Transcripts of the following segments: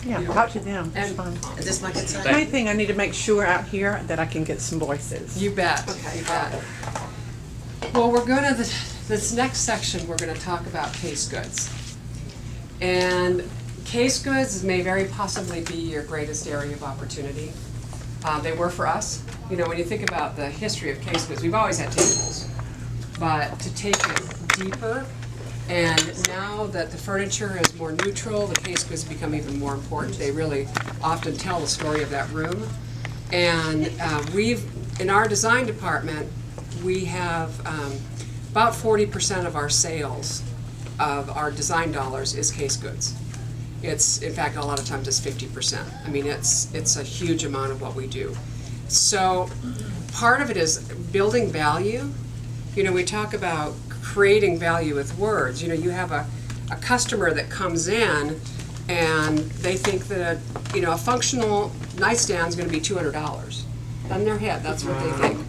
Yeah, You know, talk to them. It's and- fine. Is this my good side? Main thing, I need to make sure out here that I can get some voices. You bet. Okay. You bet. Well, we're going to this next section. We're going to talk about case goods, and case goods may very possibly be your greatest area of opportunity. They were for us. You know, when you think about the history of case goods, we've always had tables, but to take it deeper, and now that the furniture is more neutral, the case goods become even more important. They really often tell the story of that room. And in our design department, we have about 40% of our sales of our design dollars is case goods. It's, in fact, a lot of times it's 50%. I mean, it's a huge amount of what we do. So part of it is building value. You know, we talk about creating value with words. You know, you have a customer that comes in and they think that, you know, a functional nightstand is going to be $200. In their head, that's what they think.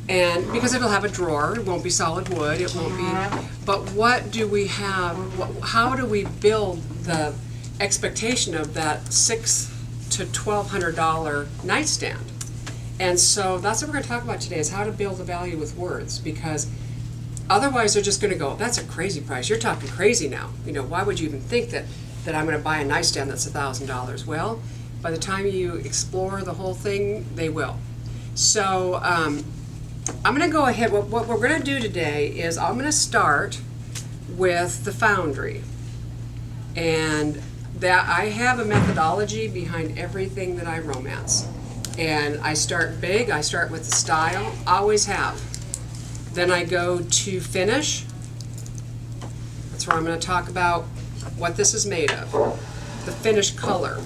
And because it'll have a drawer, it won't be solid wood, it won't be, but what do we have, how do we build the expectation of that $600 to $1,200 nightstand? And so that's what we're going to talk about today, is how to build the value with words, because otherwise they're just going to go, that's a crazy price, you're talking crazy now. You know, why would you even think that I'm going to buy a nightstand that's $1,000? Well, by the time you explore the whole thing, they will. So I'm going to go ahead, what we're going to do today is I'm going to start with the Foundry. And that I have a methodology behind everything that I romance. And I start big, I start with the style, always have. Then I go to finish. That's where I'm going to talk about what this is made of, the finished color.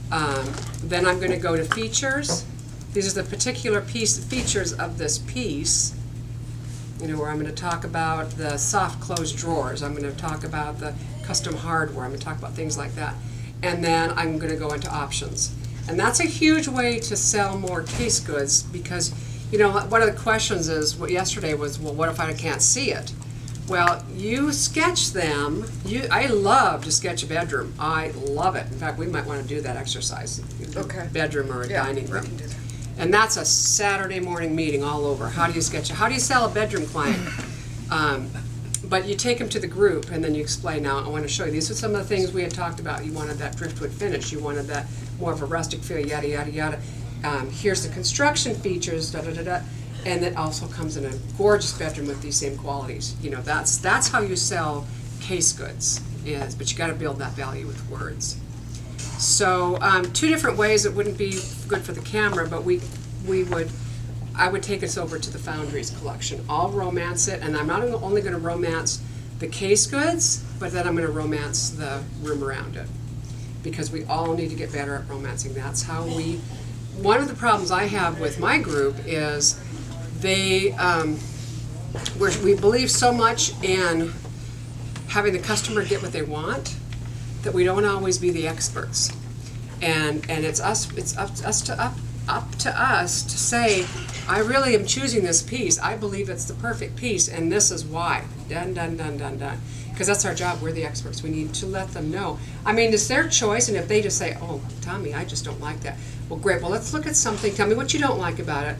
Then I'm going to go to features. These are the particular features of this piece. You know, where I'm going to talk about the soft closed drawers. I'm going to talk about the custom hardware. I'm going to talk about things like that. And then I'm going to go into options. And that's a huge way to sell more case goods, because, you know, one of the questions is, yesterday was, well, what if I can't see it? Well, you sketch them. I love to sketch a bedroom. I love it. In fact, we might want to do that exercise. Okay. Bedroom or a dining we room. can do that. And that's a Saturday morning meeting all over. How do you sketch it? How do you sell a bedroom client? But you take them to the group and then you explain, now I want to show you, these are some of the things we had talked about. You wanted that driftwood finish, you wanted that more of a rustic feel, yada, yada, yada. Here's the construction features, da, da, da, da. And it also comes in a gorgeous bedroom with these same qualities. You know, that's how you sell case goods, but you got to build that value with words. So two different ways. It wouldn't be good for the camera, but I would take us over to the Foundry's collection. I'll romance it, and I'm not only going to romance the case goods, but then I'm going to romance the room around it, because we all need to get better at romancing. That's how one of the problems I have with my group is we believe so much in having the customer get what they want that we don't always be the experts. And it's up to us to say, I really am choosing this piece. I believe it's the perfect piece, and this is why. Done, done, done, done, done. Because that's our job. We're the experts. We need to let them know. I mean, it's their choice, and if they just say, oh, Tommy, I just don't like that. Well, great. Well, let's look at something. Tell me what you don't like about it.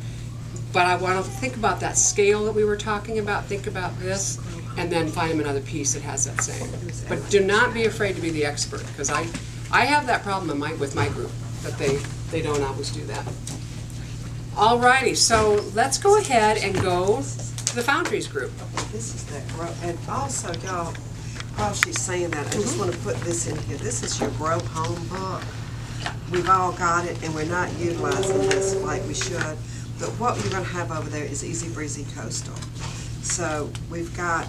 But I want to think about that scale that we were talking about. Think about this, and then find them another piece that has that same. But do not be afraid to be the expert, because I have that problem with my group, that they don't always do that. Alrighty, so let's go ahead and go to the Foundries group. Okay, this is that grow, and also y'all, while she's saying that, I just want to put this in here. This is your Grow Home book. We've all got it, and we're not utilizing this like we should. But what you're going to have over there is Easy Breezy Coastal. So we've got,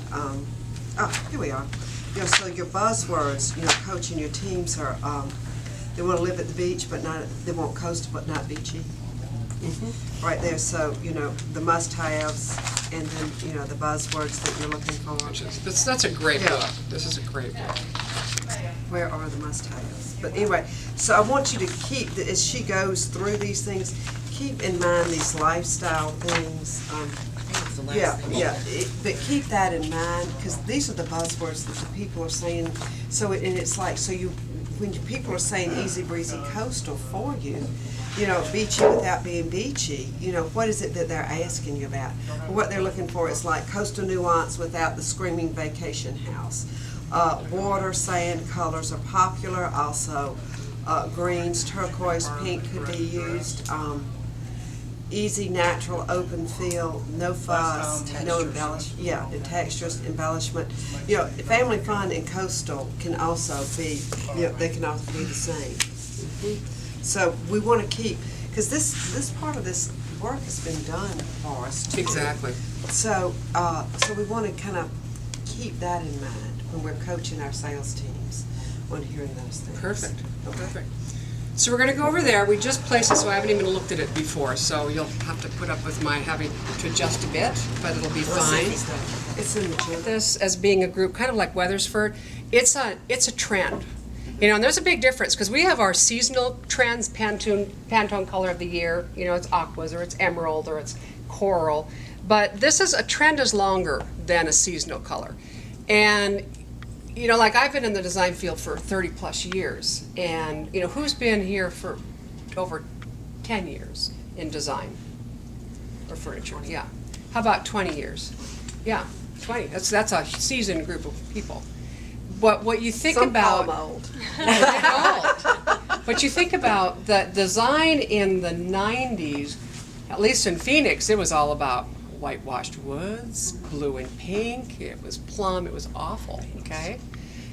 here we are. You know, so your buzzwords, you know, coaching your teams are, they want to live at the beach, but not, they want coastal, but not beachy. Mm-hmm. Right there, so, you know, the must-haves, and then, you know, the buzzwords that you're looking for. That's a great book. This is a great book. Where are the must-haves? But anyway, so I want you to keep, as she goes through these things, keep in mind these lifestyle things. But keep that in mind, because these are the buzzwords that the people are saying. So it's like, so you when people are saying easy breezy coastal for you, you know, beachy without being beachy, you know, what is it that they're asking you about? What they're looking for is like coastal nuance without the screaming vacation house. Water, sand colors are popular, also greens, turquoise, pink could be used. Easy, natural, open feel, no fuss, no embellishment. Yeah, the textures, embellishment. You know, family fun and coastal can also be, you know, they can also be the same. So we want to keep, because this part of this work has been done for us too. Exactly. So so we want to kind of keep that in mind when we're coaching our sales teams on hearing those things. Perfect. Okay. Perfect. So we're going to go over there. We just placed it, so I haven't even looked at it before. So you'll have to put up with my having to adjust a bit, but it'll be fine. It's in the gym. This as being a group, kind of like Weathersford, it's a trend. You know, and there's a big difference because we have our seasonal trends, Pantone color of the year. You know, it's aquas or it's emerald or it's coral, but this is a trend is longer than a seasonal color, and. You know, like I've been in the design field for 30 plus years, and you know, who's been here for over 10 years in design or furniture? Yeah. How about 20 years? Yeah, 20. That's a seasoned group of people. What you think Some about call 'em old. old. But you think about the design in the 90s, at least in Phoenix, it was all about whitewashed woods, blue and pink, it was plum, it was awful, okay?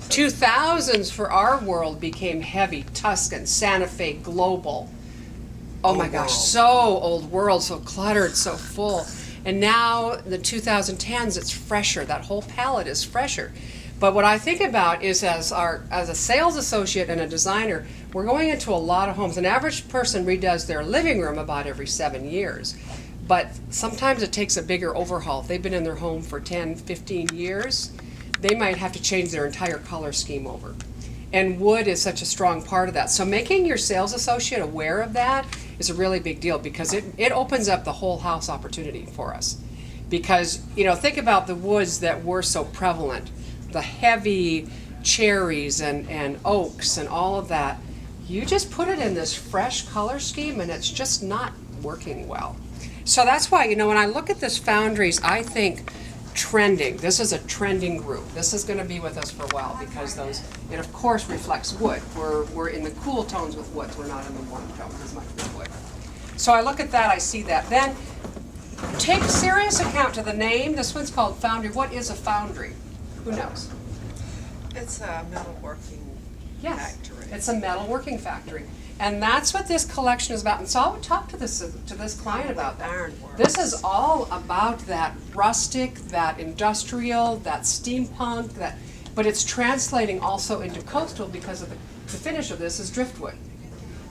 2000s for our world became heavy, Tuscan, Santa Fe, global. Oh my gosh, so old world, so cluttered, so full. And now the 2010s, it's fresher, that whole palette is fresher. But what I think about is as a sales associate and a designer, we're going into a lot of homes. An average person redoes their living room about every 7 years. But sometimes it takes a bigger overhaul. If they've been in their home for 10, 15 years, they might have to change their entire color scheme over. And wood is such a strong part of that. So making your sales associate aware of that is a really big deal because it opens up the whole house opportunity for us. Because, you know, think about the woods that were so prevalent, the heavy cherries and oaks and all of that. You just put it in this fresh color scheme and it's just not working well. So that's why, you know, when I look at this Foundries, I think trending. This is a trending group. This is going to be with us for a while because it of course reflects wood. We're in the cool tones with woods. We're not in the warm tones as much with wood. So I look at that, I see that. Then take serious account to the name. This one's called Foundry. What is a foundry? Who knows? It's a metalworking factory. It's a metalworking factory. And that's what this collection is about. And so I would talk to this client about that. Ironwork. This is all about that rustic, that industrial, that steampunk, but it's translating also into coastal because of the finish of this is driftwood.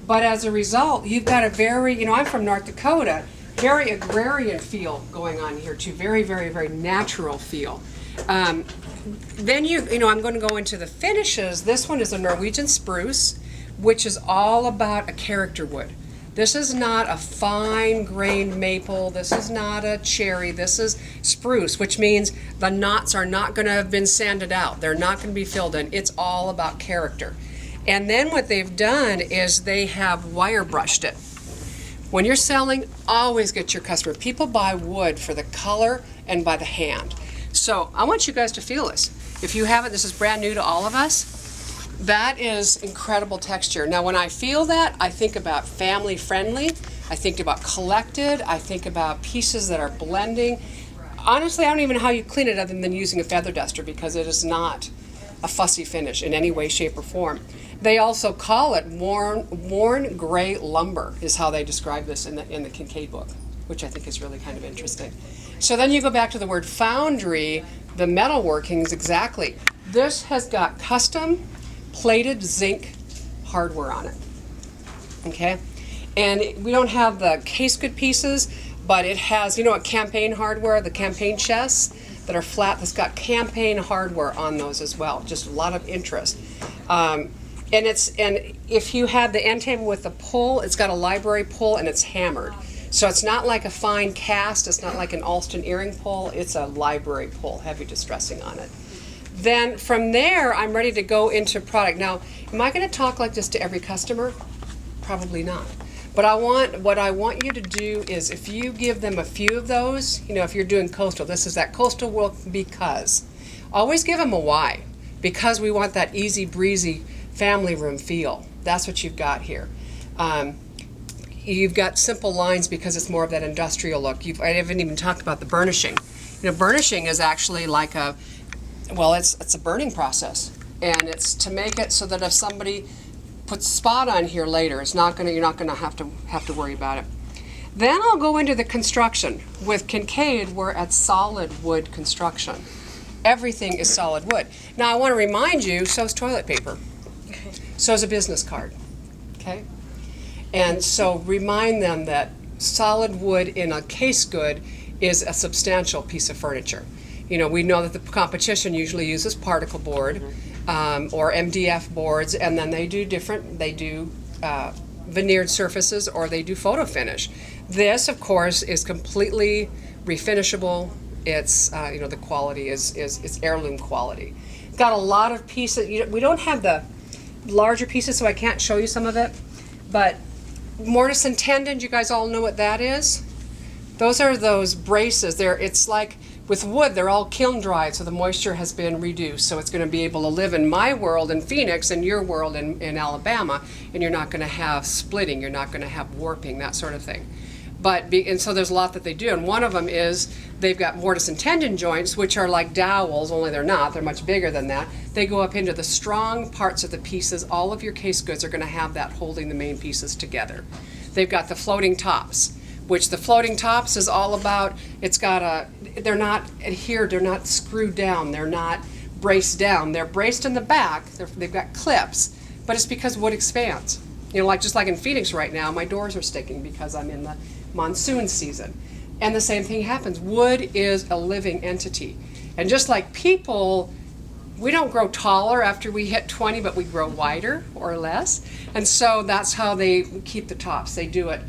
But as a result, you've got a very, you know, I'm from North Dakota, very agrarian feel going on here too, very, very, very natural feel. Then you know, I'm going to go into the finishes. This one is a Norwegian spruce, which is all about a character wood. This is not a fine-grained maple. This is not a cherry. This is spruce, which means the knots are not going to have been sanded out. They're not going to be filled in. It's all about character. And then what they've done is they have wire brushed it. When you're selling, always get your customer. People buy wood for the color and by the hand. So I want you guys to feel this. If you haven't, this is brand new to all of us. That is incredible texture. Now when I feel that, I think about family friendly, I think about collected, I think about pieces that are blending. Honestly, I don't even know how you clean it other than using a feather duster because it is not a fussy finish in any way, shape, or form. They also call it worn gray lumber is how they describe this in the Kincaid book, which I think is really kind of interesting. So then you go back to the word foundry, the metalworkings exactly. This has got custom plated zinc hardware on it, okay? And we don't have the case good pieces, but it has, you know what, campaign hardware, the campaign chests that are flat, that's got campaign hardware on those as well, just a lot of interest. And if you have the end table with the pull, it's got a library pull and it's hammered. So it's not like a fine cast, it's not like an Alston earring pull, it's a library pull, heavy distressing on it. Then from there, I'm ready to go into product. Now, Am I gonna talk like this to every customer? Probably not. But what I want you to do is, if you give them a few of those, you know, if you're doing coastal, this is that coastal world because. Always give them a why. Because we want that easy breezy family room feel. That's what you've got here. You've got simple lines because it's more of that industrial look. I haven't even talked about the burnishing. You know, burnishing is actually like it's a burning process. And it's to make it so that if somebody puts spot on here later, you're not gonna have to worry about it. Then I'll go into the construction. With Kincaid, we're at solid wood construction. Everything is solid wood. Now I want to remind you, so is toilet paper. So is a business card. Okay? And so remind them that solid wood in a case good is a substantial piece of furniture. You know, we know that the competition usually uses particle board or MDF boards, and then they do veneered surfaces, or they do photo finish. This, of course, is completely refinishable. It's the quality is heirloom quality. Got a lot of pieces. We don't have the larger pieces, so I can't show you some of it. But mortise and tenon, you guys all know what that is. Those are those braces. It's like with wood, they're all kiln dried, so the moisture has been reduced. So it's going to be able to live in my world in Phoenix and your world in Alabama, and you're not going to have splitting. You're not going to have warping, that sort of thing. And so there's a lot that they do, and one of them is they've got mortise and tenon joints, which are like dowels, only they're not. They're much bigger than that. They go up into the strong parts of the pieces. All of your case goods are going to have that holding the main pieces together. They've got the floating tops, which the floating tops is all about. They're not adhered, they're not screwed down, they're not braced down. They're braced in the back. They've got clips, but it's because wood expands. You know, just like in Phoenix right now, my doors are sticking because I'm in the monsoon season. And the same thing happens. Wood is a living entity. And just like people, we don't grow taller after we hit 20, but we grow wider or less. And so that's how they keep the tops. They do it,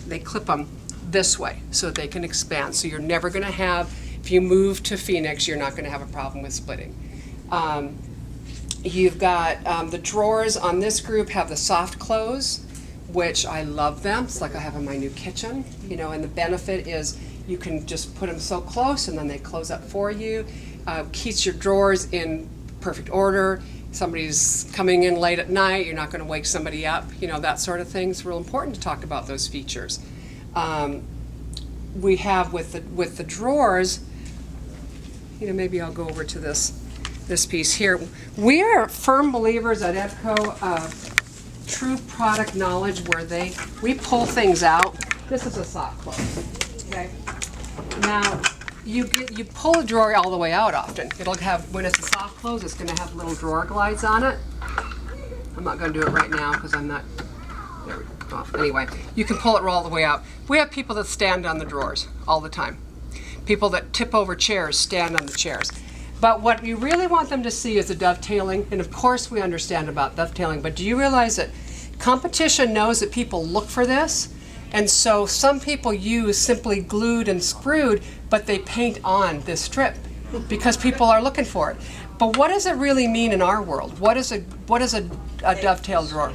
they clip them this way so that they can expand. So you're never going to have, if you move to Phoenix, you're not going to have a problem with splitting. You've got the drawers on this group have the soft close, which I love them. It's like I have in my new kitchen, you know, and the benefit is you can just put them so close and then they close up for you. Keeps your drawers in perfect order. Somebody's coming in late at night, you're not going to wake somebody up, you know, that sort of thing. It's real important to talk about those features. We have with the drawers, you know, maybe I'll go over to this piece here. We are firm believers at EFCO of true product knowledge, where we pull things out. This is a soft close. Okay. Now you pull a drawer all the way out often. It'll have, when it's a soft close, it's going to have little drawer glides on it. I'm not going to do it right now because I'm not. There we go. Anyway, you can pull it all the way out. We have people that stand on the drawers all the time. People that tip over chairs stand on the chairs. But what you really want them to see is the dovetailing, and of course we understand about dovetailing, but do you realize that competition knows that people look for this? And so some people use simply glued and screwed, but they paint on this strip because people are looking for it. But what does it really mean in our world? What is a dovetail drawer?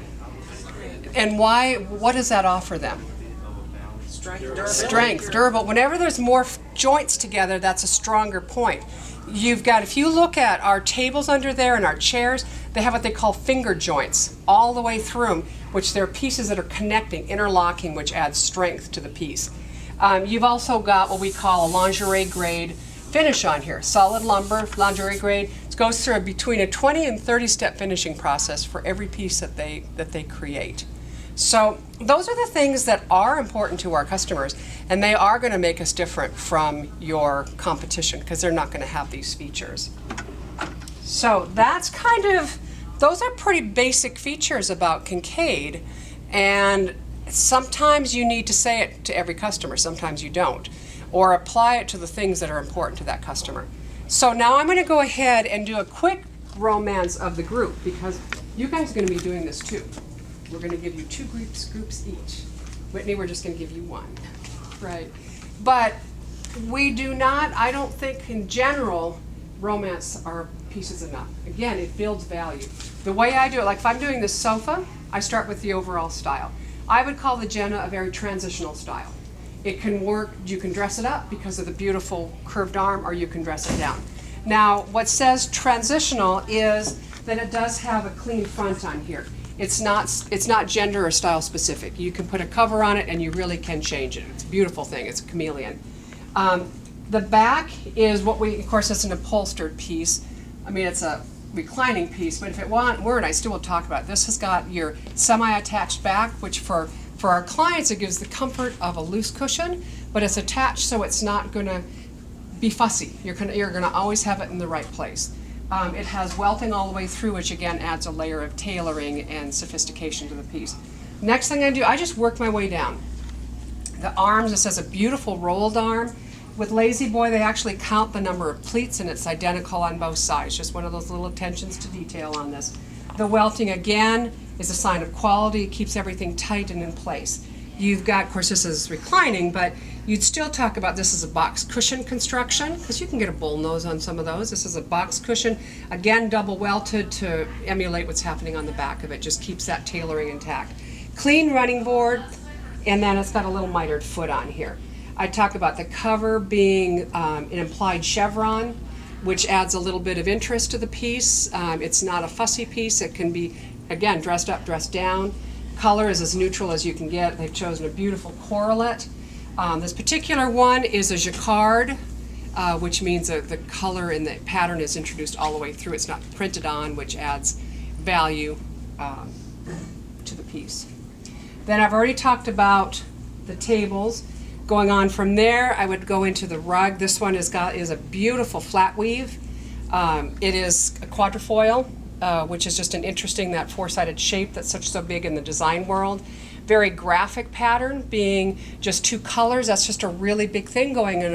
And what does that offer them? Strength, durable. Whenever there's more joints together, that's a stronger point. You've got, if you look at our tables under there and our chairs, they have what they call finger joints all the way through them, which they're pieces that are connecting, interlocking, which adds strength to the piece. You've also got what we call a lingerie grade finish on here. Solid lumber, lingerie grade. It goes through between a 20 and 30 step finishing process for every piece that they create. So those are the things that are important to our customers, and they are going to make us different from your competition because they're not going to have these features. So that's those are pretty basic features about Kincaid, and sometimes you need to say it to every customer, sometimes you don't, or apply it to the things that are important to that customer. So now I'm going to go ahead and do a quick romance of the group because you guys are going to be doing this too. We're going to give you 2 groups each. Whitney, we're just going to give you 1. Right. But we do not, I don't think in general, romance our piece is enough. Again, it builds value. The way I do it, like if I'm doing this sofa, I start with the overall style. I would call the Jenna a very transitional style. It can work, you can dress it up because of the beautiful curved arm, or you can dress it down. Now, what says transitional is that it does have a clean front on here. It's not gender or style specific. You can put a cover on it and you really can change it. It's a beautiful thing, it's a chameleon. The back is what of course it's an upholstered piece. I mean, it's a reclining piece, but if it weren't, I still will talk about it. This has got your semi-attached back, which for our clients, it gives the comfort of a loose cushion, but it's attached so it's not gonna be fussy. You're gonna always have it in the right place. It has welting all the way through, which again adds a layer of tailoring and sophistication to the piece. Next thing I do, I just work my way down. The arms, this has a beautiful rolled arm. With Lazy Boy, they actually count the number of pleats, and it's identical on both sides. Just one of those little attentions to detail on this. The welting, again, is a sign of quality. It keeps everything tight and in place. You've got, of course, this is reclining, but you'd still talk about this as a box cushion construction, because you can get a bullnose on some of those. This is a box cushion, again, double welted to emulate what's happening on the back of it. Just keeps that tailoring intact. Clean running board, and then it's got a little mitered foot on here. I talk about the cover being an implied chevron, which adds a little bit of interest to the piece. It's not a fussy piece. It can be, again, dressed up, dressed down. Color is as neutral as you can get. They've chosen a beautiful correlate. This particular one is a jacquard, which means the color and the pattern is introduced all the way through. It's not printed on, which adds value to the piece. Then I've already talked about the tables. Going on from there, I would go into the rug. This one is a beautiful flat weave. It is a quadrifoil, which is just an interesting, that four-sided shape that's so big in the design world. Very graphic pattern, being just two colors. That's just a really big thing going on.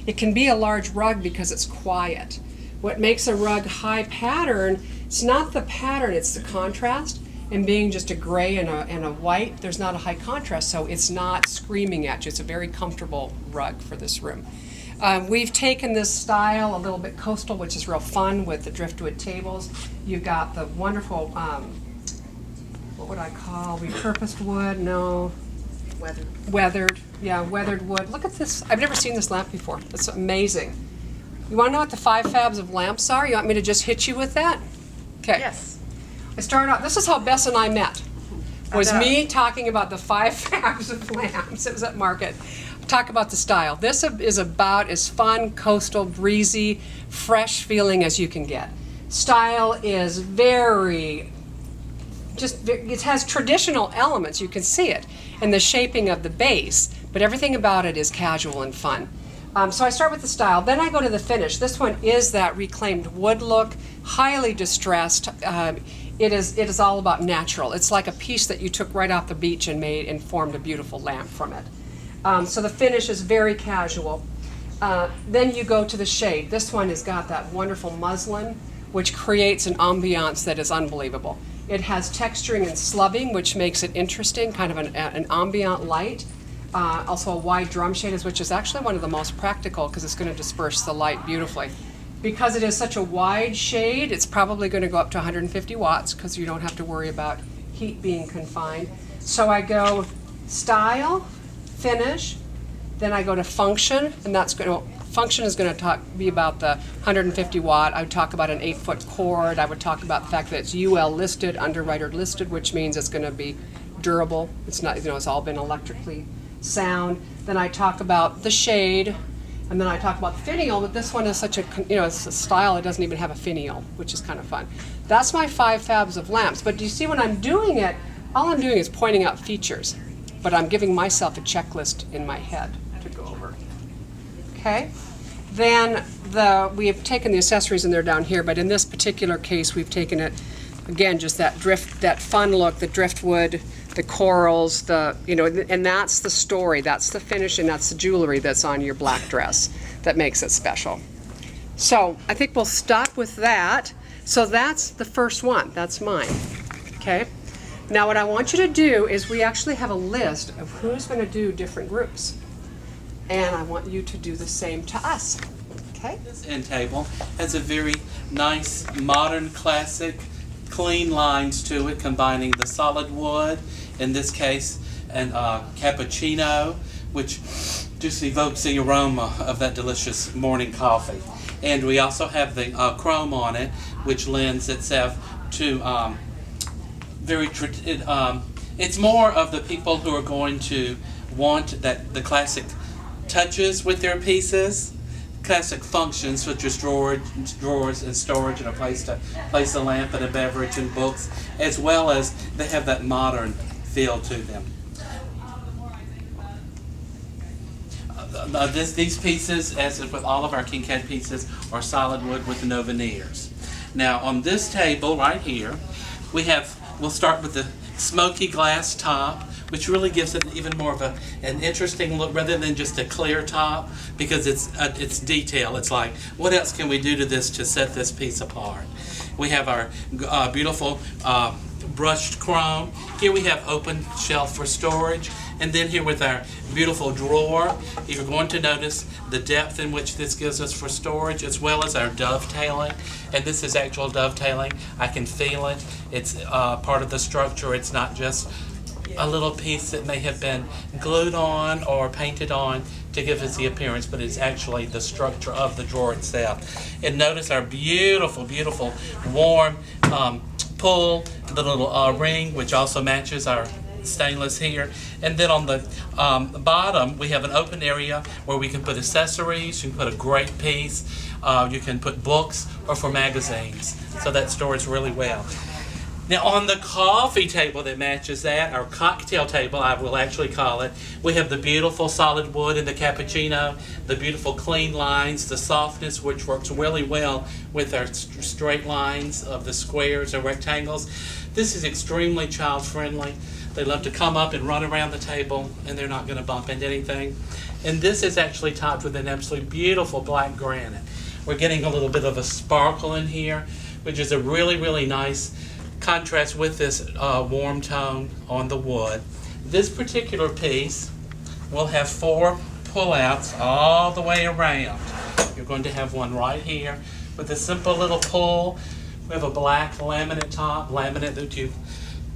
It can be a large rug because it's quiet. What makes a rug high pattern, it's not the pattern, it's the contrast. And being just a gray and a white, there's not a high contrast, so it's not screaming at you. It's a very comfortable rug for this room. We've taken this style a little bit coastal, which is real fun with the driftwood tables. You've got the wonderful, what would I call, repurposed wood? No. Weathered. Weathered, yeah, weathered wood. Look at this. I've never seen this lamp before. It's amazing. You want to know what the 5 fabs of lamps are? You want me to just hit you with that? Okay. Yes. I started out, this is how Bess and I met. Was me talking about the 5 fabs of lamps. It was at market. Talk about the style. This is about as fun, coastal, breezy, fresh feeling as you can get. Style is very, it has traditional elements. You can see it in the shaping of the base, but everything about it is casual and fun. So I start with the style, then I go to the finish. This one is that reclaimed wood look, highly distressed. It is all about natural. It's like a piece that you took right off the beach and made and formed a beautiful lamp from it. So the finish is very casual. Then you go to the shade. This one has got that wonderful muslin, which creates an ambiance that is unbelievable. It has texturing and slubbing, which makes it interesting, kind of an ambient light. Also a wide drum shade, which is actually one of the most practical because it's going to disperse the light beautifully. Because it is such a wide shade, it's probably going to go up to 150 watts because you don't have to worry about heat being confined. So I go style, finish, then I go to function, and that's going to, function is going to be about the 150 watt. I would talk about an 8-foot cord. I would talk about the fact that it's UL listed, underwriter listed, which means it's going to be durable. It's not, it's all been electrically sound. Then I talk about the shade, and then I talk about the finial, but this one is such a, it's a style, it doesn't even have a finial, which is kind of fun. That's my 5 fabs of lamps, but do you see when I'm doing it, all I'm doing is pointing out features, but I'm giving myself a checklist in my head to go over. Okay? Then we have taken the accessories and they're down here, but in this particular case, we've taken it, again, just that fun look, the driftwood, the corals, and that's the story, that's the finish, and that's the jewelry that's on your black dress that makes it special. So I think we'll stop with that. So that's the first one, that's mine, okay? Now what I want you to do is we actually have a list of who's going to do different groups. And I want you to do the same to us, Okay. This end table has a very nice, modern, classic, clean lines to it, combining the solid wood, in this case, and cappuccino, which just evokes the aroma of that delicious morning coffee. And we also have the chrome on it, which lends itself to it's more of the people who are going to want the classic touches with their pieces, classic functions such as drawers and storage, and a place to place a lamp and a beverage and books, as well as they have that modern feel to them. These pieces, as with all of our king cat pieces, are solid wood with no veneers. Now on this table right here, we'll start with the smoky glass top, which really gives it even more of an interesting look rather than just a clear top, because it's detail. It's like, what else can we do to this to set this piece apart? We have our beautiful brushed chrome. Here we have open shelf for storage, and then here with our beautiful drawer, you're going to notice the depth in which this gives us for storage, as well as our dovetailing. And this is actual dovetailing. I can feel it. It's part of the structure. It's not just a little piece that may have been glued on or painted on to give us the appearance, but it's actually the structure of the drawer itself. And notice our beautiful, beautiful warm pull, the little ring, which also matches our stainless here. And then on the bottom, we have an open area where we can put accessories. You can put a great piece. You can put books or for magazines. So that stores really well. Now on the coffee table that matches that, our cocktail table, I will actually call it, we have the beautiful solid wood in the cappuccino, the beautiful clean lines, the softness, which works really well with our straight lines of the squares or rectangles. This is extremely child friendly. They love to come up and run around the table, and they're not going to bump into anything. And this is actually topped with an absolutely beautiful black granite. We're getting a little bit of a sparkle in here, which is a really, really nice contrast with this warm tone on the wood. This particular piece will have 4 pull-outs all the way around. You're going to have one right here with a simple little pull. We have a black laminate top, laminate that you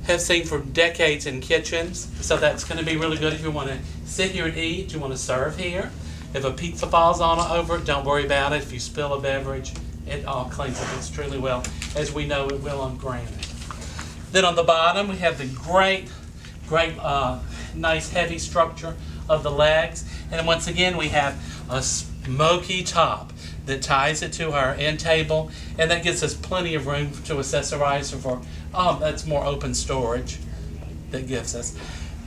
have seen for decades in kitchens. So that's going to be really good if you want to sit here and eat, you want to serve here. If a pizza falls on over it, don't worry about it. If you spill a beverage, it all cleans up extremely well, as we know it will on granite. Then on the bottom, we have the great, nice heavy structure of the legs. And once again, we have a smoky top that ties it to our end table, and that gives us plenty of room to accessorize for, that's more open storage that gives us.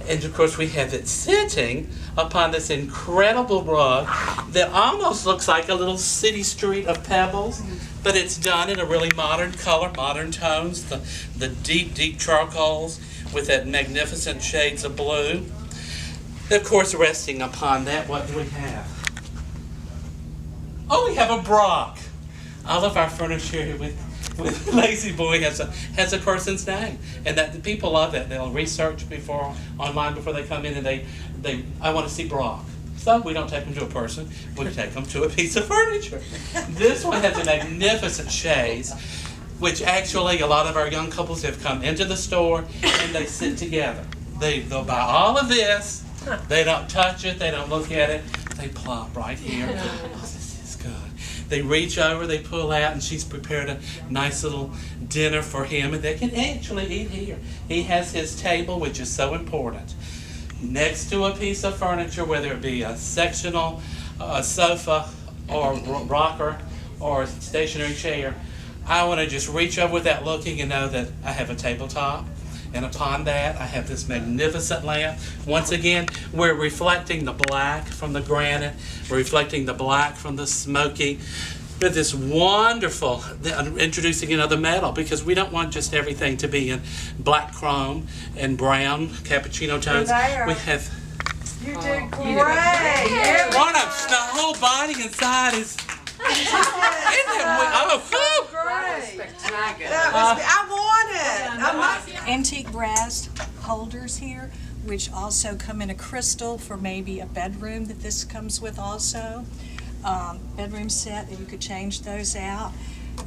And of course, we have it sitting upon this incredible rug that almost looks like a little city street of pebbles, but it's done in a really modern color, modern tones, the deep, deep charcoals with that magnificent shades of blue. Of course, resting upon that, what do we have? Oh, we have a Brock. All of our furniture with Lazy Boy has a person's name, and that the people love it. They'll research online before they come in, and I want to see Brock. So we don't take them to a person, we take them to a piece of furniture. This one has a magnificent chaise, which actually a lot of our young couples have come into the store and they sit together. They'll buy all of this, they don't touch it, they don't look at it, they plop right here. Oh, this is good. They reach over, they pull out, and she's prepared a nice little dinner for him, and they can actually eat here. He has his table, which is so important, next to a piece of furniture, whether it be a sectional, sofa, or rocker, or stationary chair. I want to just reach over without looking and know that I have a tabletop. And upon that, I have this magnificent lamp. Once again, we're reflecting the black from the granite. We're reflecting the black from the smoky. But this wonderful, introducing another metal, because we don't want just everything to be in black chrome and brown cappuccino tones. We have... You did great! The whole body inside is... Antique brass holders here, which also come in a crystal for maybe a bedroom that this comes with also. bedroom set that you could change those out.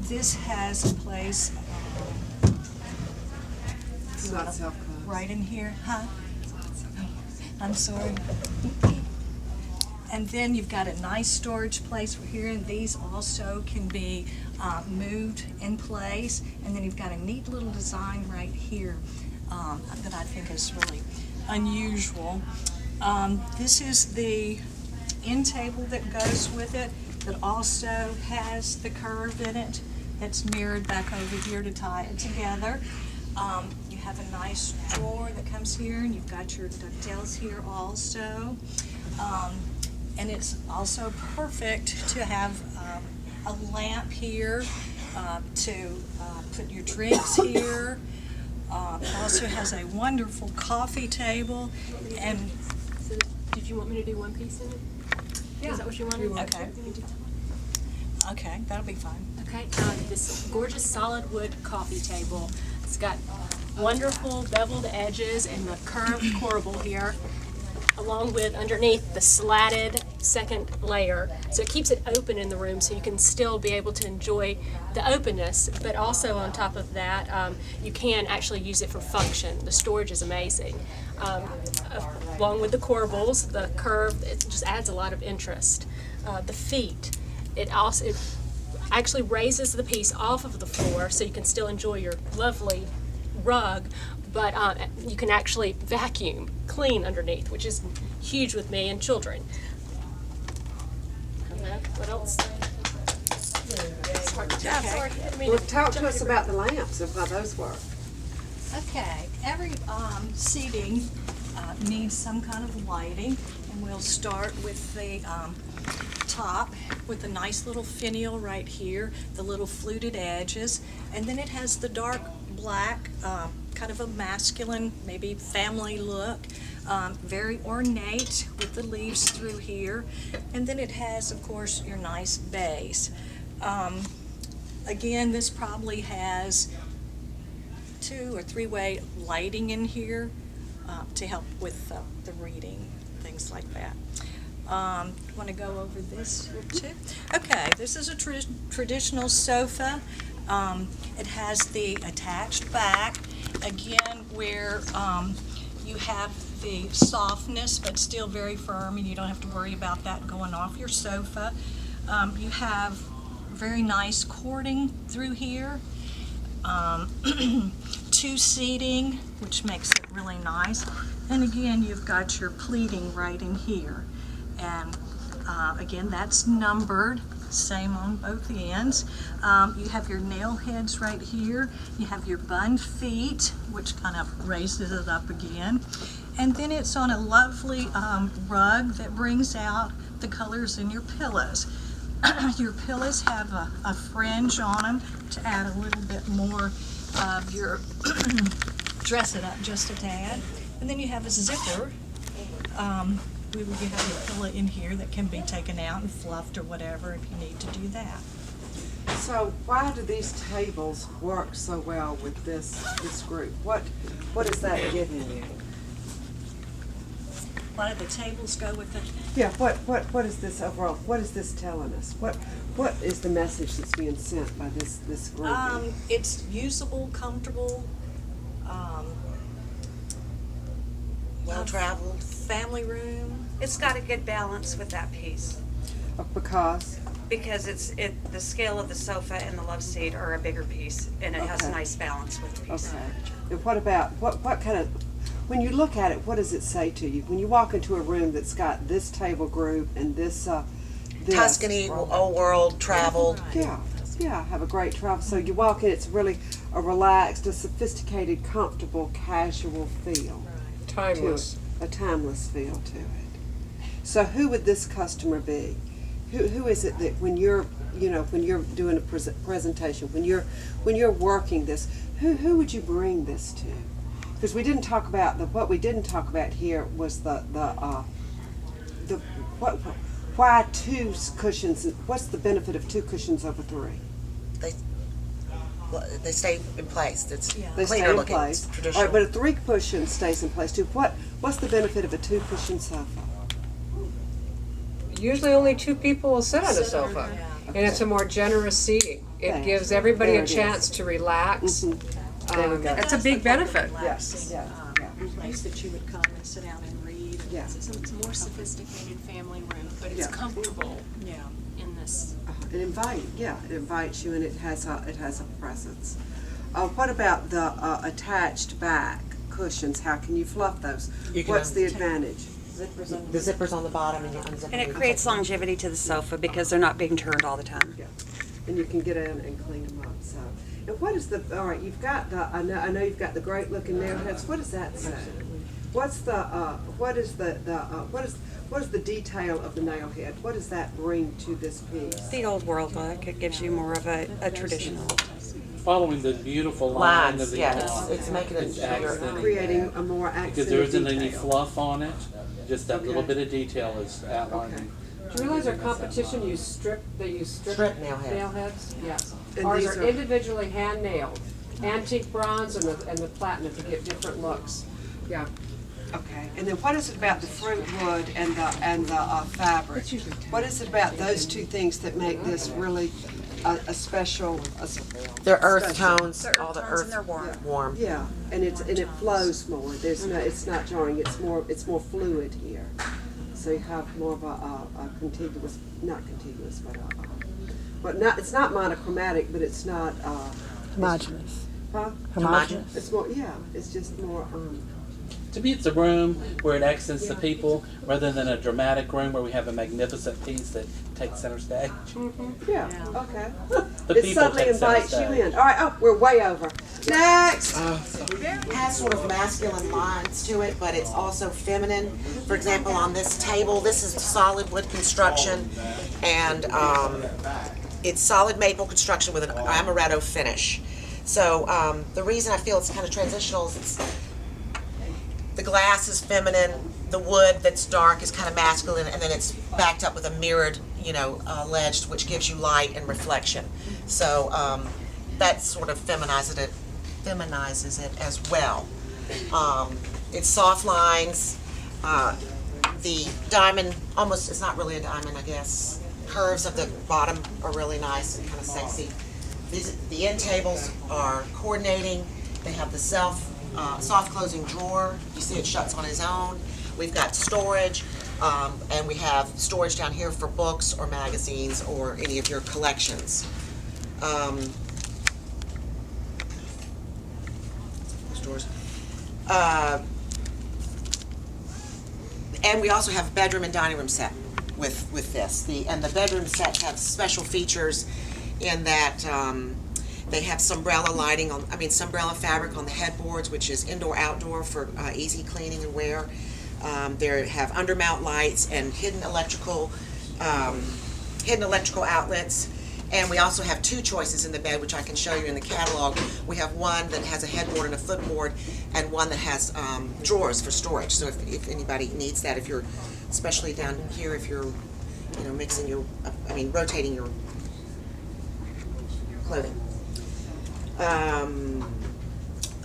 This has a place, It's not self-closed. right in here, huh? I'm sorry. And then you've got a nice storage place for here, and these also can be moved in place. And then you've got a neat little design right here that I think is really unusual. This is the end table that goes with it, that also has the curve in it. It's mirrored back over here to tie it together. You have a nice drawer that comes here, and you've got your ducktails here also. And it's also perfect to have a lamp here to put your drinks here. It also has a wonderful coffee table, and So did you want me to do one piece in it? Yeah. Is that what you wanted? Okay. okay, that'll be fine. Okay, this gorgeous solid wood coffee table. It's got wonderful beveled edges and the curved corbel here, along with underneath the slatted second layer. So it keeps it open in the room so you can still be able to enjoy the openness, but also on top of that, you can actually use it for function. The storage is amazing. Along with the corbels, the curve, it just adds a lot of interest. The feet, it actually raises the piece off of the floor so you can still enjoy your lovely rug, but you can actually vacuum clean underneath, which is huge with me and children. What else? Well, talk to us about the lamps and how those work. Okay, every seating needs some kind of lighting, and we'll start with the top with a nice little finial right here, the little fluted edges, and then it has the dark black, kind of a masculine, maybe family look, very ornate with the leaves through here, and then it has, of course, your nice base. Again, this probably has 2 or 3-way lighting in here to help with the reading, things like that. Want to go over this here too? Okay, this is a traditional sofa. It has the attached back, again, where you have the softness but still very firm, and you don't have to worry about that going off your sofa. You have very nice cording through here. 2 seating, which makes it really nice. And again, you've got your pleating right in here. And again, that's numbered, same on both ends. You have your nail heads right here. You have your bun feet, which kind of raises it up again. And then it's on a lovely rug that brings out the colors in your pillows. Your pillows have a fringe on them to add a little bit more of your, dress it up just a tad. And then you have a zipper. You have your pillow in here that can be taken out and fluffed or whatever if you need to do that. So why do these tables work so well with this group? What is that giving you? Why do the tables go with it? Yeah, what is this overall? What is this telling us? What is the message that's being sent by this group? It's usable, comfortable, well-traveled. family room. It's got a good balance with that piece Because because the scale of the sofa and the love seat are a bigger piece, and it has a Okay. nice balance with the piece. okay. And what about what kind of, when you look at it, what does it say to you when you walk into a room that's got this table group and this Tuscany, old world, traveled. Yeah, have a great travel. So you walk in, it's really a relaxed, a sophisticated, comfortable, casual feel. Timeless. To it, a timeless feel to it. So who would this customer be? Who is it that when you're doing a presentation, when you're working this, who would you bring this to? Because we didn't talk about what we didn't talk about here was why 2 cushions? What's the benefit of 2 cushions over 3? They stay in place. It's They stay cleaner in looking. place. It's All traditional. right, but a 3 cushion stays in place too. What's the benefit of a 2 cushion sofa? usually only 2 people will sit on a sofa. And it's a more generous seating. It gives everybody a chance to relax. That's a big benefit. Relaxing, place that you would come and sit down and read. Yeah. It's a more sophisticated family room, but it's comfortable Yeah. in this. It invites you, and it has a presence. What about the attached back cushions? How can you fluff those? What's the advantage? The zipper's on the bottom and you unzip And it creates longevity to the sofa because they're not being turned all the time. Yeah, and you can get in and clean them up. So, and what is the? All right, you've got the. I know you've got the great looking nail heads. What does that say? What's the? What is the? What is the detail of the nail head? What does that bring to this piece? The old world look, it gives you more of a traditional. Following the beautiful line of lines, the yeah, it's making it accenting. Creating a more accented Because there isn't any detail. fluff on it, just that little Okay. bit of detail is outlining. Do you realize our competition, you strip Strip nail heads. nail heads? Yes. And Ours these are individually hand nailed. Antique bronze and the platinum to give different looks. Yeah. Okay, and then what is it about the fruit wood and the fabric? What is it about those two things that make this really a special? They're earth special? tones, all the earth warm. Yeah, and it flows more. There's no, it's not jarring. It's more fluid here. So you have more of a contiguous, not contiguous, but not. It's not monochromatic, but it's not. Homogeneous. Huh? Homogeneous. It's more. Yeah, it's just more. To me, it's a room where it accents the people rather than a dramatic room where we have a magnificent piece that takes center stage. Yeah. Okay. The It people suddenly take center invites you stage. in. All right. Oh, we're way over. Next. It has sort of masculine lines to it, but it's also feminine. For example, on this table, this is solid wood construction, and it's solid maple construction with an amaretto finish. So the reason I feel it's kind of transitional is the glass is feminine, the wood that's dark is kind of masculine, and then it's backed up with a mirrored, ledge, which gives you light and reflection. So that sort of feminizes it as well. It's soft lines. The diamond, almost, it's not really a diamond, I guess. Curves of the bottom are really nice and kind of sexy. The end tables are coordinating. They have the soft closing drawer. You see it shuts on its own. We've got storage, and we have storage down here for books or magazines or any of your collections. Drawers. And we also have a bedroom and dining room set with this. The bedroom sets have special features in that they have Sunbrella lighting Sunbrella fabric on the headboards, which is indoor-outdoor for easy cleaning and wear. They have undermount lights and hidden electrical outlets. And we also have 2 choices in the bed, which I can show you in the catalog. We have one that has a headboard and a footboard, and one that has drawers for storage. So if anybody needs that, if you're, especially down here, if you're, rotating your clothing.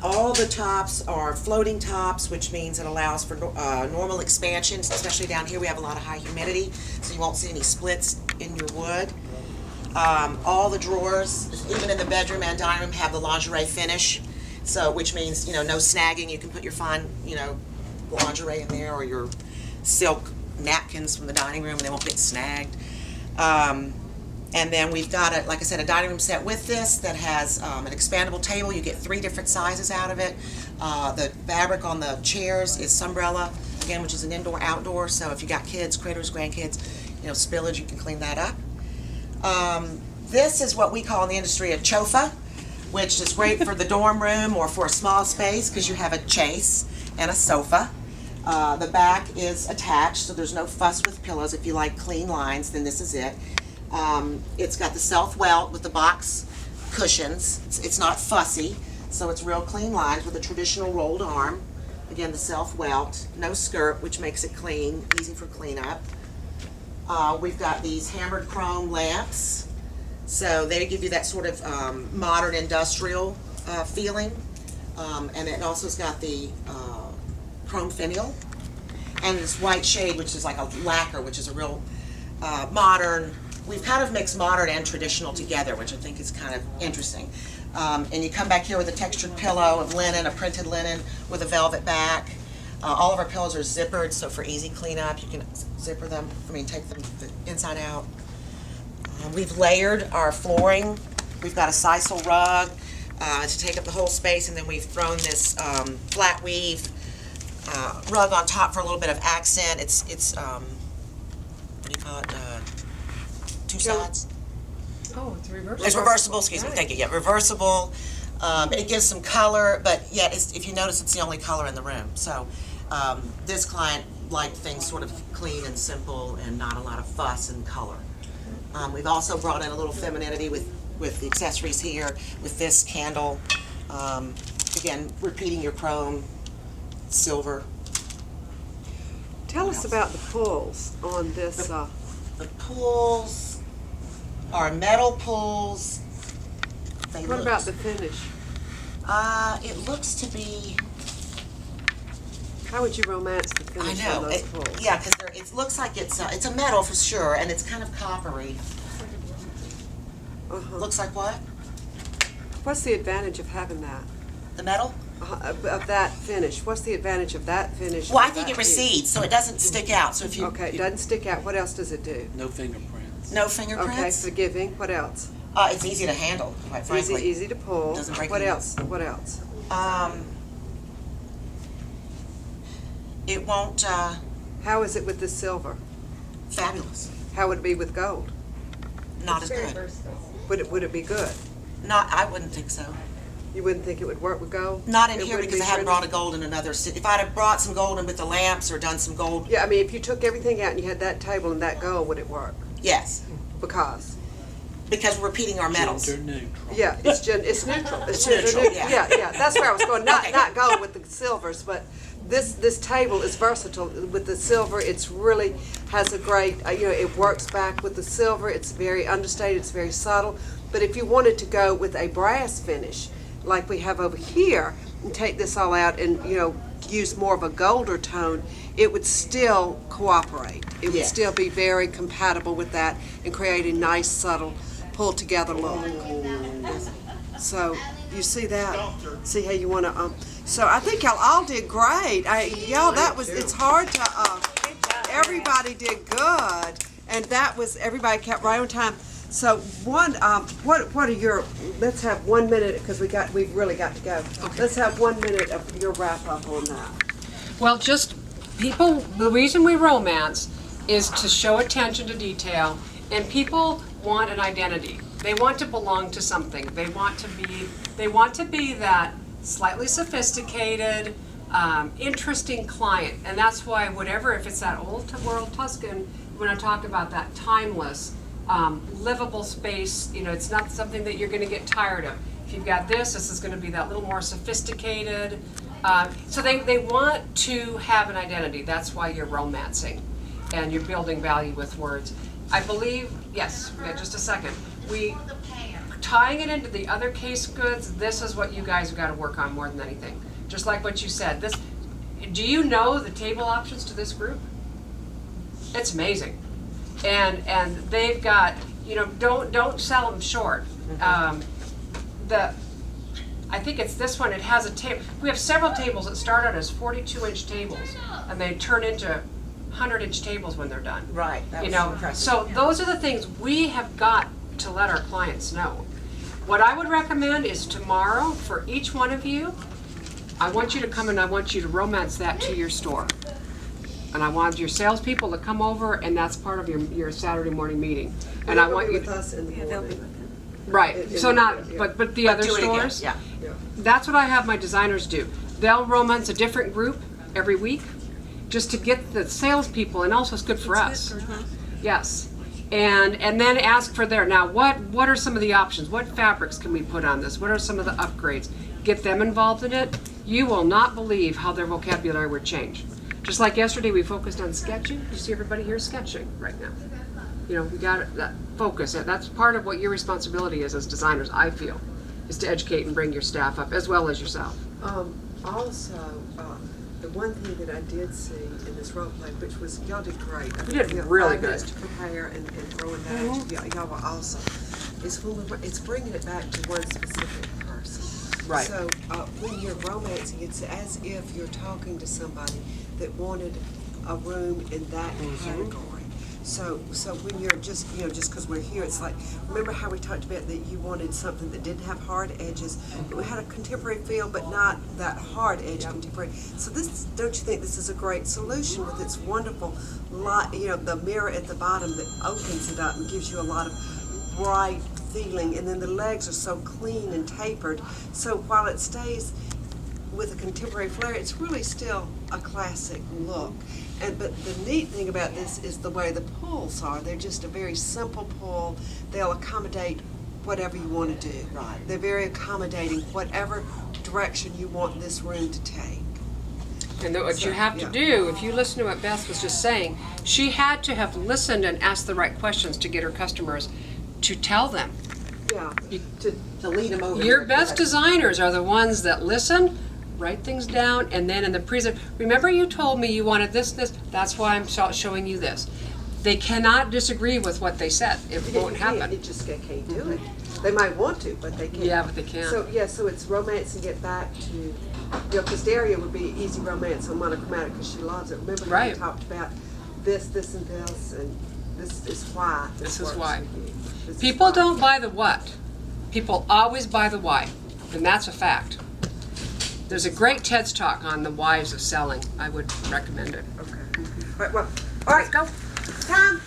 All the tops are floating tops, which means it allows for normal expansion, especially down here we have a lot of high humidity, so you won't see any splits in your wood. All the drawers, even in the bedroom and dining room, have the lingerie finish, so which means, no snagging. You can put your fine, lingerie in there, or your silk napkins from the dining room, and they won't get snagged. And then we've got, like I said, a dining room set with this that has an expandable table. You get 3 different sizes out of it. The fabric on the chairs is Sunbrella, again, which is an indoor-outdoor, so if you got kids, critters, grandkids, spillage, you can clean that up. This is what we call in the industry a chofa, which is great for the dorm room or for a small space because you have a chase and a sofa. The back is attached, so there's no fuss with pillows. If you like clean lines, then this is it. It's got the self-welt with the box cushions. It's not fussy, so it's real clean lines with a traditional rolled arm. Again, the self-welt, no skirt, which makes it clean, easy for cleanup. We've got these hammered chrome lamps, so they give you that sort of modern industrial feeling. And it also has got the chrome finial and this white shade, which is like a lacquer, which is a real modern. We've kind of mixed modern and traditional together, which I think is kind of interesting. And you come back here with a textured pillow of linen, a printed linen with a velvet back. All of our pillows are zippered, so for easy cleanup, you can zipper them, take them inside out. We've layered our flooring. We've got a sisal rug to take up the whole space, and then we've thrown this flat weave rug on top for a little bit of accent. It's what do you call it? Two sides. Oh, it's reversible. It's reversible, excuse me, thank you, yeah, reversible. It gives some color, but yet, if you notice, it's the only color in the room. So this client liked things sort of clean and simple and not a lot of fuss and color. We've also brought in a little femininity with the accessories here, with this candle. Again, repeating your chrome, silver. Tell us about the pulls on this. The pulls are metal pulls. What about the finish? It looks to be. How would you romance the I finish know. on those pulls? Yeah, because it looks like it's a metal for sure, and it's kind of coppery. Looks like what? What's the advantage of having that? The metal? Of that finish? What's the advantage of that finish? Well, I over think that it piece? recedes, so it doesn't stick out. So if you Okay, it doesn't stick out. What else does it do? No fingerprints. no Okay, fingerprints. forgiving. What else? It's easy to handle, quite frankly. Easy to pull. Doesn't break What your else? What else? It won't. How is it with the silver? Fabulous. How would it be with gold? Not as good. Would it be good? I wouldn't think so. You wouldn't think it would work with gold? Not in It here wouldn't because be I haven't pretty? brought a gold in another city. If I'd have brought some gold in with the lamps or done some gold, Yeah, I mean, if you took everything out and you had that table and that gold, would it work? yes, Because because we're repeating our metals. Gender neutral. yeah, it's neutral. It's neutral, yeah. Yeah, that's where I was going. Okay. Not gold with the silvers, but this table is versatile with the silver. It's really has a great it works back with the silver. It's very understated. It's very subtle. But if you wanted to go with a brass finish, like we have over here, and take this all out and use more of a golder tone, it would still cooperate. It would Yeah. still be very compatible with that and create a nice, subtle, pulled together look. So you see that? See how you want to? So I think y'all all did great. It's hard to. Everybody did good, and everybody kept right on time. So what are your? Let's have 1 minute because we've really got to go. Okay. Let's have 1 minute of your wrap up on that. Well, the reason we romance is to show attention to detail, and people want an identity. They want to belong to something. They want to be that slightly sophisticated, interesting client. And that's why if it's that old world Tuscan, when I talk about that timeless, livable space, it's not something that you're going to get tired of. If you've got this is going to be that little more sophisticated. So they want to have an identity. That's why you're romancing, and you're building value with words. I believe, yes, just a second. Tying it into the other case goods, this is what you guys have got to work on more than anything. Just like what you said. Do you know the table options to this group? It's amazing. And they've got, don't sell them short. I think it's this one, it has a table. We have several tables that start out as 42-inch tables, and they turn into 100-inch tables when they're done. Right. That was impressive. So those are the things we have got to let our clients know. What I would recommend is tomorrow, for each one of you, I want you to come and I want you to romance that to your store. And I want your salespeople to come over, and that's part of your Saturday morning meeting. And I want you with us in the morning. right. So not, but the other Do it again, stores. yeah. That's what I have my designers do. They'll romance a different group every week, just to get the salespeople, and also it's good for us. Yes. And then ask for now what are some of the options? What fabrics can we put on this? What are some of the upgrades? Get them involved in it. You will not believe how their vocabulary would change. Just like yesterday we focused on sketching. You see everybody here sketching right now. We got that focus. That's part of what your responsibility is as designers, I feel, is to educate and bring your staff up as well as yourself. Also, The one thing that I did see in this role play, which was, y'all did great. You did You know, really 5 minutes good. to prepare and throwing that, y'all were awesome. It's bringing it back to one specific person. Right. So, when you're romancing, it's as if you're talking to somebody that wanted a room in that category. So when you're just, just because we're here, it's like, remember how we talked about that you wanted something that didn't have hard edges, but we had a contemporary feel, but not that hard edge contemporary. So don't you think this is a great solution with its wonderful light, the mirror at the bottom that opens it up and gives you a lot of bright feeling, and then the legs are so clean and tapered. So while it stays with a contemporary flair, it's really still a classic look. But the neat thing about this is the way the pulls are. They're just a very simple pull. They'll accommodate whatever you want to do. Right. They're very accommodating, whatever direction you want this room to take. And what you have to Yeah. do, if you listen to what Beth was just saying, she had to have listened and asked the right questions to get her customers to tell them. Yeah. To lead them over. Your here. best designers are the ones that listen, write things down, and then in the remember you told me you wanted this, that's why I'm showing you this. They cannot disagree with what they said. It won't You can't. happen. You just can't do it. They might want to, but they can't. Yeah, but they can't. So it's romancing it back to, because Daria would be easy romance on monochromatic because she loves it. Remember how Right. we talked about this, and this, and this is why. This is works why. with you. This is People why. don't buy the what. People always buy the why, and that's a fact. There's a great TED's talk on the whys of selling. I would recommend it. Okay. All right, well, all right, Go. time.